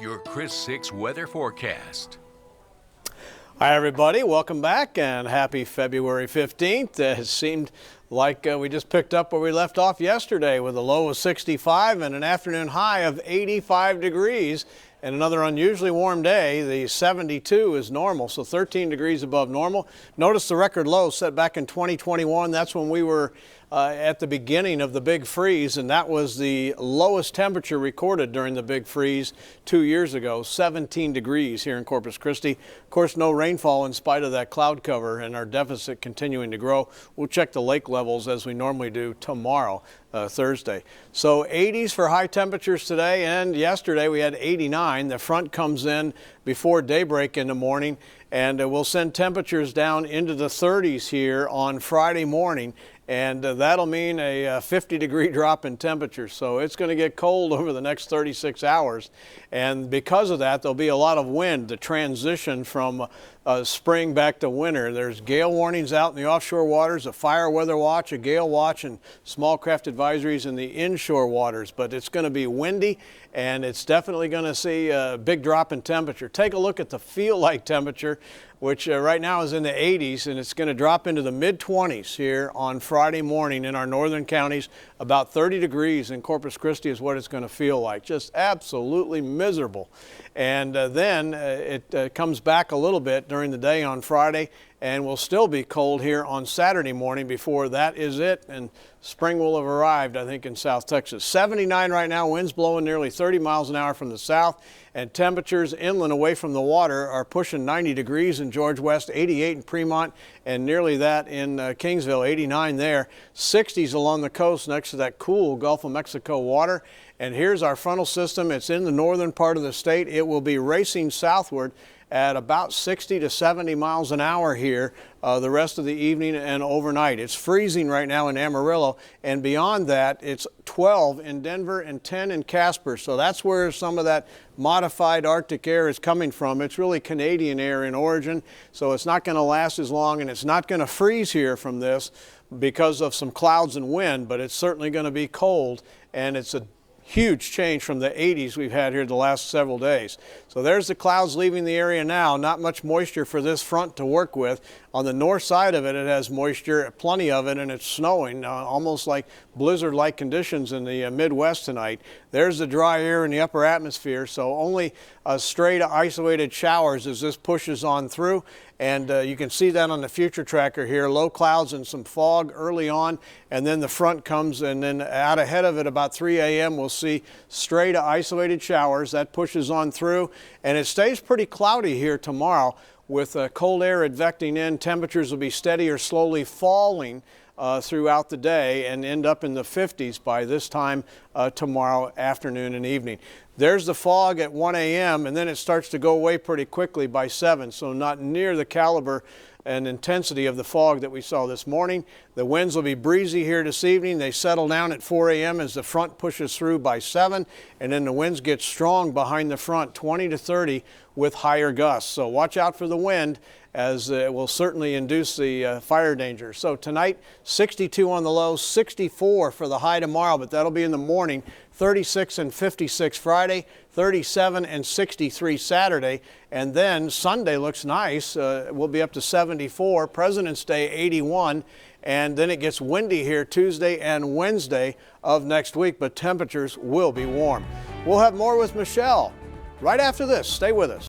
Your Chris 6 weather forecast. Hi everybody, welcome back and happy February 15th. It seemed like we just picked up where we left off yesterday with a low of 65 and an afternoon high of 85 degrees. And another unusually warm day. The 72 is normal, so 13 degrees above normal. Notice the record low set back in 2021. That's when we were at the beginning of the big freeze, and that was the lowest temperature recorded during the big freeze 2 years ago, 17 degrees here in Corpus Christi. Of course, no rainfall in spite of that cloud cover and our deficit continuing to grow. We'll check the lake levels as we normally do tomorrow, Thursday. So 80s for high temperatures today, and yesterday we had 89. The front comes in before daybreak in the morning, and we'll send temperatures down into the 30s here on Friday morning. And that'll mean a 50-degree drop in temperature. So it's going to get cold over the next 36 hours. And because of that, there'll be a lot of wind, the transition from spring back to winter. There's gale warnings out in the offshore waters, a fire weather watch, a gale watch, and small craft advisories in the inshore waters. But it's going to be windy, and it's definitely going to see a big drop in temperature. Take a look at the feel-like temperature, which right now is in the 80s, and it's going to drop into the mid-20s here on Friday morning in our northern counties. About 30 degrees in Corpus Christi is what it's going to feel like. Just absolutely miserable. And then it comes back a little bit during the day on Friday, and will still be cold here on Saturday morning before that is it, and spring will have arrived, I think, in South Texas. 79 right now, winds blowing nearly 30 miles an hour from the south, and temperatures inland away from the water are pushing 90 degrees in George West, 88 in Fremont, and nearly that in Kingsville, 89 there. 60s along the coast next to that cool Gulf of Mexico water. And here's our frontal system. It's in the northern part of the state. It will be racing southward at about 60 to 70 miles an hour here the rest of the evening and overnight. It's freezing right now in Amarillo, and beyond that it's 12 in Denver and 10 in Casper. So that's where some of that modified Arctic air is coming from. It's really Canadian air in origin, so it's not going to last as long, and it's not going to freeze here from this because of some clouds and wind, but it's certainly going to be cold, and it's a huge change from the 80s we've had here the last several days. So there's the clouds leaving the area now. Not much moisture for this front to work with. On the north side of it, it has moisture, plenty of it, and it's snowing, almost like blizzard-like conditions in the Midwest tonight. There's the dry air in the upper atmosphere, so only straight isolated showers as this pushes on through. And you can see that on the future tracker here, low clouds and some fog early on, and then the front comes, and then out ahead of it about 3 a.m. we'll see straight isolated showers. That pushes on through, and it stays pretty cloudy here tomorrow with cold air advecting in. Temperatures will be steady or slowly falling throughout the day and end up in the 50s by this time tomorrow afternoon and evening. There's the fog at 1 a.m. and then it starts to go away pretty quickly by 7, so not near the caliber and intensity of the fog that we saw this morning. The winds will be breezy here this evening. They settle down at 4 a.m. as the front pushes through by 7, and then the winds get strong behind the front, 20 to 30 with higher gusts. So watch out for the wind, as it will certainly induce the fire danger. So tonight, 62 on the low, 64 for the high tomorrow, but that'll be in the morning. 36 and 56 Friday, 37 and 63 Saturday, and then Sunday looks nice. We'll be up to 74, President's Day 81, and then it gets windy here Tuesday and Wednesday of next week, but temperatures will be warm. We'll have more with Michelle right after this. Stay with us.